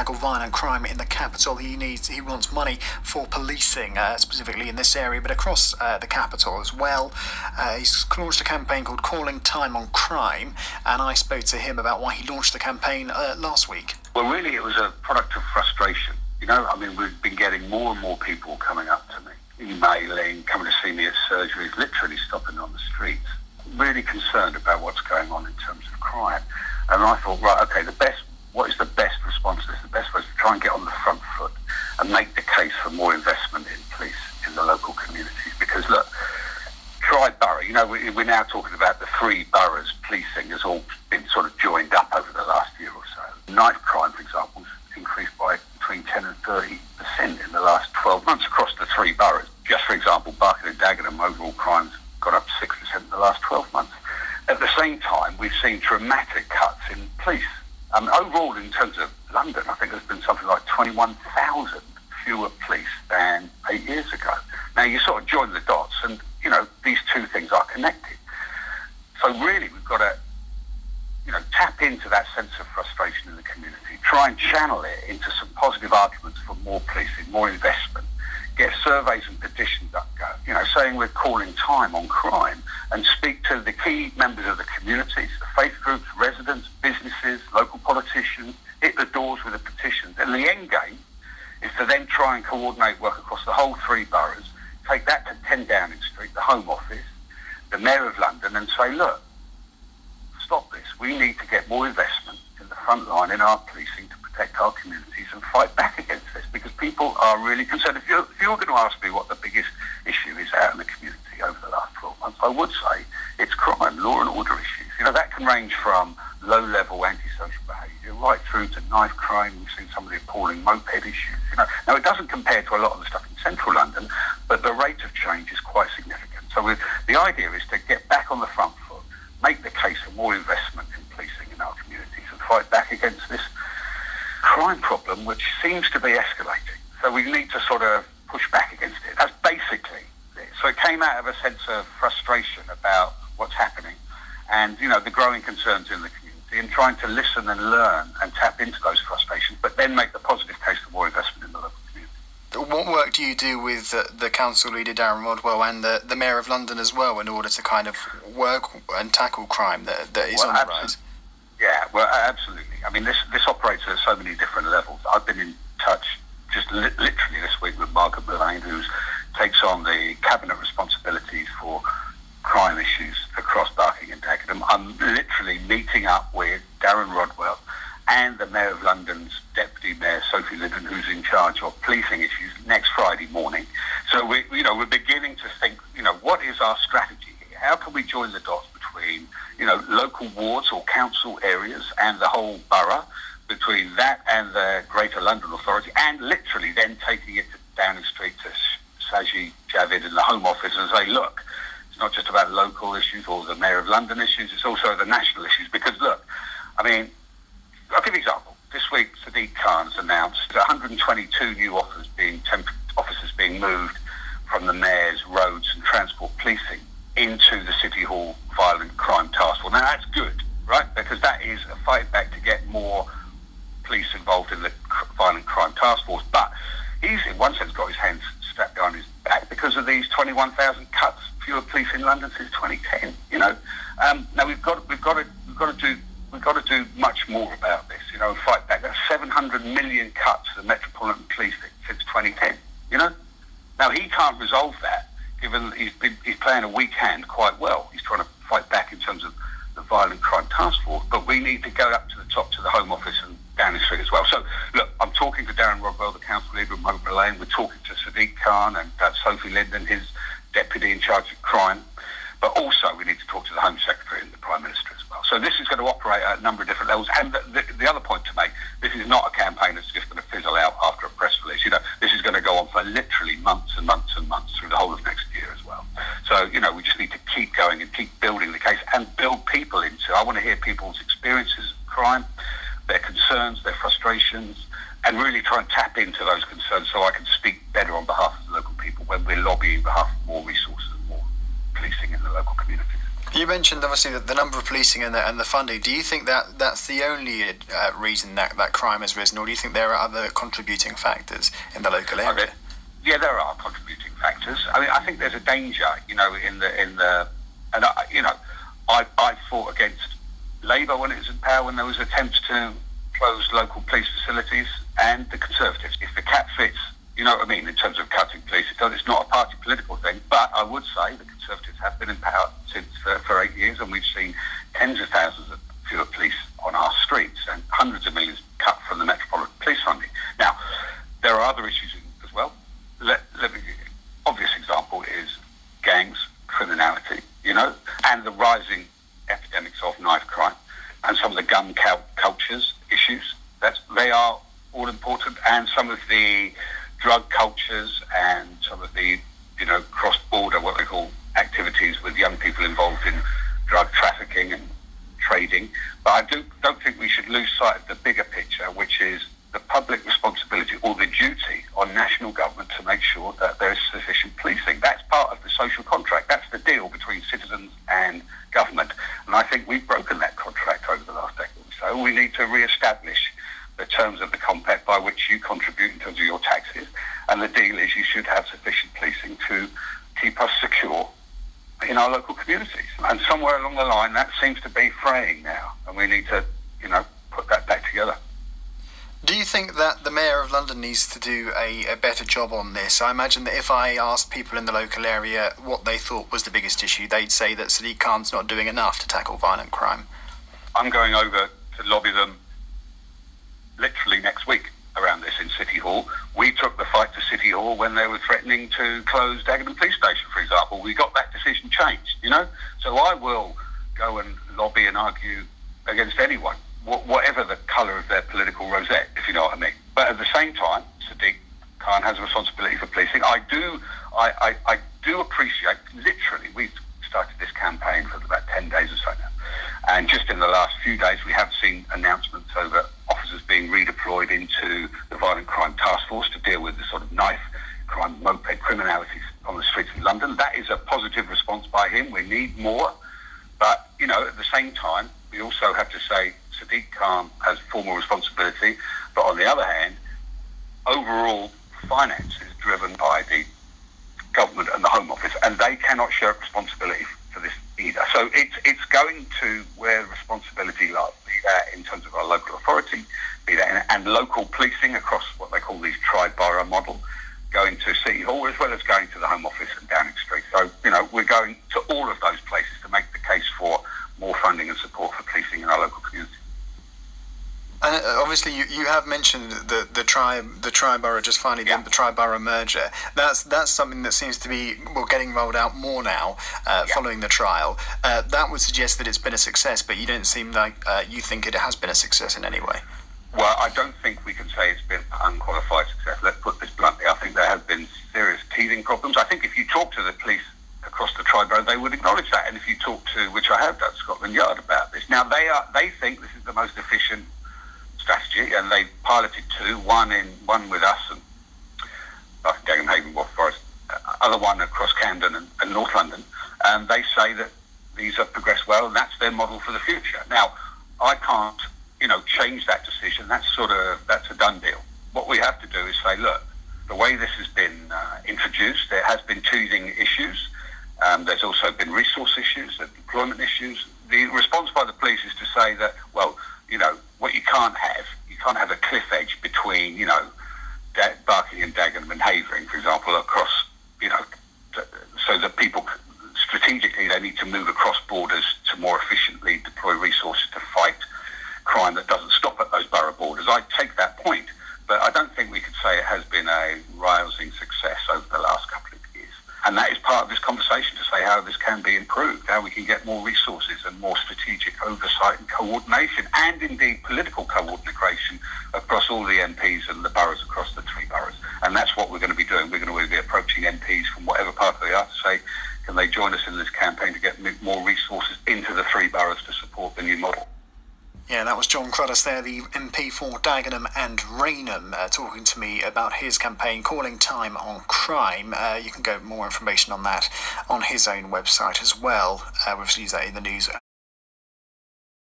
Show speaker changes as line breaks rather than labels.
tackle violent crime in the capital. He wants money for policing, specifically in this area, but across the capital as well. He's launched a campaign called Calling Time on Crime, and I spoke to him about why he launched the campaign last week.
Well, really, it was a product of frustration. We've been getting more and more people coming up to me, emailing, coming to see me at surgeries, literally stopping on the streets, really concerned about what's going on in terms of crime. And I thought, right, okay, what is the best response to this? The best way is to try and get on the front foot and make the case for more investment in police in the local communities. Because look, tri-borough, we're now talking about the 3 boroughs policing has all been sort of joined up over the last year or so. Knife crime, for example, has increased by between 10 and 30% in the last 12 months across the 3 boroughs. Just for example, Barking and Dagenham, overall crimes got up 6% in the last 12 months. At the same time, we've seen dramatic cuts in police. Overall, in terms of London, I think there's been something like 21,000 fewer police than 8 years ago. Now, you sort of join the dots and, these two things are connected. So really, we've got to, tap into that sense of frustration in the community, try and channel it into some positive arguments for more policing, more investment, get surveys and petitions up, saying we're calling time on crime, and speak to the key members of the communities, the faith groups, residents, businesses, local politicians, hit the doors with the petitions. And the end game is to then try and coordinate work across the whole 3 boroughs, take that to 10 Downing Street, the Home Office, the Mayor of London, and say, look, stop this. We need to get more investment in the front line in our policing to protect our communities and fight back against this, because people are really concerned. If you're going to ask me what the biggest issue is out in the community over the last 12 months, I would say it's crime, law and order issues. That can range from low-level antisocial behaviour right through to knife crime. We've seen some of the appalling moped issues. Now, it doesn't compare to a lot of the stuff in central London, but the rate of change is quite significant. So the idea is to get back on the front foot, make the case for more investment in policing in our communities and fight back against this crime problem, which seems to be escalating. So we need to sort of push back against it. That's basically it. So it came out of a sense of frustration about what's happening and, the growing concerns in the community, and trying to listen and learn and tap into those frustrations, but then make the positive case for more investment in the local community.
What work do you do with the council leader, Darren Rodwell, and the Mayor of London as well, in order to kind of work and tackle crime that is on the rise?
Yeah, well, absolutely. This operates at so many different levels. I've been in touch just literally this week with Margaret Mullane, who takes on the cabinet responsibilities for crime issues across Barking and Dagenham. I'm literally meeting up with Darren Rodwell and the Mayor of London's Deputy Mayor, Sophie Linden, who's in charge of policing issues, next Friday morning. So we're beginning to think, what is our strategy here? How can we join the dots between, local wards or council areas and the whole borough, between that and the Greater London Authority, and literally then taking it to Downing Street to Sajid Javid in the Home Office and say, look, it's not just about local issues or the Mayor of London issues, it's also the national issues. Because look, I'll give you an example. This week, Sadiq Khan's announced 122 new officers being moved from the Mayor's roads and transport policing into the City Hall Violent Crime Task Force. Now, that's good, right? Because that is a fight back to get more police involved in the Violent Crime Task Force. But he's, in one sense, got his hands strapped behind his back because of these 21,000 cuts, fewer police in London since 2010. Now we've got to do much more about this. Fight back. That's 700 million cuts to the Metropolitan Police since 2010. Now he can't resolve that, given that he's playing a weak hand quite well. He's trying to fight back in terms of the Violent Crime Task Force, but we need to go up to the top, to the Home Office and Downing Street as well. So, look, I'm talking to Darren Rodwell, the council leader of Margaret Mullane. We're talking to Sadiq Khan and Sophie Linden, his deputy in charge of crime. But also we need to talk to the Home Secretary and the Prime Minister as well. So this is going to operate at a number of different levels. And the other point to make, this is not a campaign that's just going to fizzle out after a press release. This is going to go on for literally months and months and months through the whole of next year as well. So, we just need to keep going and keep building the case and build people into. I want to hear people's experiences of crime, their concerns, their frustrations, and really try and tap into those concerns so I can speak better on behalf of the local people when we're lobbying on behalf of more resources and more policing in the local communities.
You mentioned obviously the number of policing and the funding. Do you think that that's the only reason that crime has risen, or do you think there are other contributing factors in the local area?
Yeah, there are contributing factors. I mean, I think there's a danger, in the, and I fought against Labour when it was in power, when there was attempts to close local police facilities, and the Conservatives. If the cat fits, you know what I mean, in terms of cutting police, it's not a party political thing, but I would say the Conservatives have been in power since for 8 years, and we've seen tens of thousands of fewer police on our streets and hundreds of millions cut from the Metropolitan Police funding. Now, there are other issues as well. Obvious example is gangs, criminality, and the rising epidemics of knife crime and some of the gun cultures issues. They are all important, and some of the drug cultures and some of the cross-border, what they call activities with young people involved in drug trafficking and trading. But I don't think we should lose sight of the bigger picture, which is the public responsibility or the duty on national government to make sure that there is sufficient policing. That's part of the social contract. That's the deal between citizens and government. And I think we've broken that contract over the last decade or so. We need to re-establish the terms of the compact by which you contribute in terms of your taxes. And the deal is you should have sufficient policing to keep us secure in our local communities. And somewhere along the line, that seems to be fraying now. And we need to, put that back together.
Do you think that the Mayor of London needs to do a better job on this? I imagine that if I asked people in the local area what they thought was the biggest issue, they'd say that Sadiq Khan's not doing enough to tackle violent crime.
I'm going over to lobby them literally next week around this in City Hall. We took the fight to City Hall when they were threatening to close Dagenham Police Station, for example. We got that decision changed, So I will go and lobby and argue against anyone, whatever the colour of their political rosette, if you know what I mean. But at the same time, Sadiq Khan has a responsibility for policing. I do appreciate, literally, we've started this campaign for about 10 days or so now. And just in the last few days, we have seen announcements over officers being redeployed into the Violent Crime Task Force to deal with the sort of knife crime, moped criminality on the streets of London. That is a positive response by him. We need more. But, at the same time, we also have to say Sadiq Khan has formal responsibility. But on the other hand, overall finance is driven by the government and the Home Office, and they cannot shirk responsibility for this either. So it's going to where responsibility lies, be that in terms of our local authority, be that and local policing across what they call these tri-borough model, going to City Hall as well as going to the Home Office and Downing Street. So, we're going to all of those places to make the case for more funding and support for policing in our local community.
And obviously, you have mentioned the tri-borough just finally, the tri-borough merger. That's something that seems to be getting rolled out more now following the trial. That would suggest that it's been a success, but you don't seem like you think it has been a success in any way.
Well, I don't think we can say it's been unqualified success. Let's put this bluntly. I think there have been serious teething problems. I think if you talk to the police across the tri-borough, they would acknowledge that. And if you talk to, which I have done, Scotland Yard about this, now they think this is the most efficient strategy, and they piloted two, one with us and Dagenham, Wharf Forest, other one across Camden and North London, and they say that these have progressed well, and that's their model for the future. Now, I can't, change that decision. That's a done deal. What we have to do is say, look, the way this has been introduced, there has been teething issues. There's also been resource issues, deployment issues. The response by the police is to say that, well, what you can't have a cliff edge between, Barking and Dagenham and Havering, for example, across, so that people strategically they need to move across borders to more efficiently deploy resources to fight crime that doesn't stop at those borough borders. I take that point, but I don't think we could say it has been a rousing success over the last couple of years. And that is part of this conversation to say how this can be improved, how we can get more resources and more strategic oversight and coordination, and indeed political coordination across all the MPs and the boroughs across the three boroughs. And that's what we're going to be doing. We're going to be approaching MPs from whatever part they are to say, can they join us in this campaign to get more resources into the three boroughs to support the new model?
Yeah, that was Jon Cruddas there, the MP for Dagenham and Rainham, talking to me about his campaign, Calling Time on Crime. You can get more information on that on his own website as well. We've used that in the news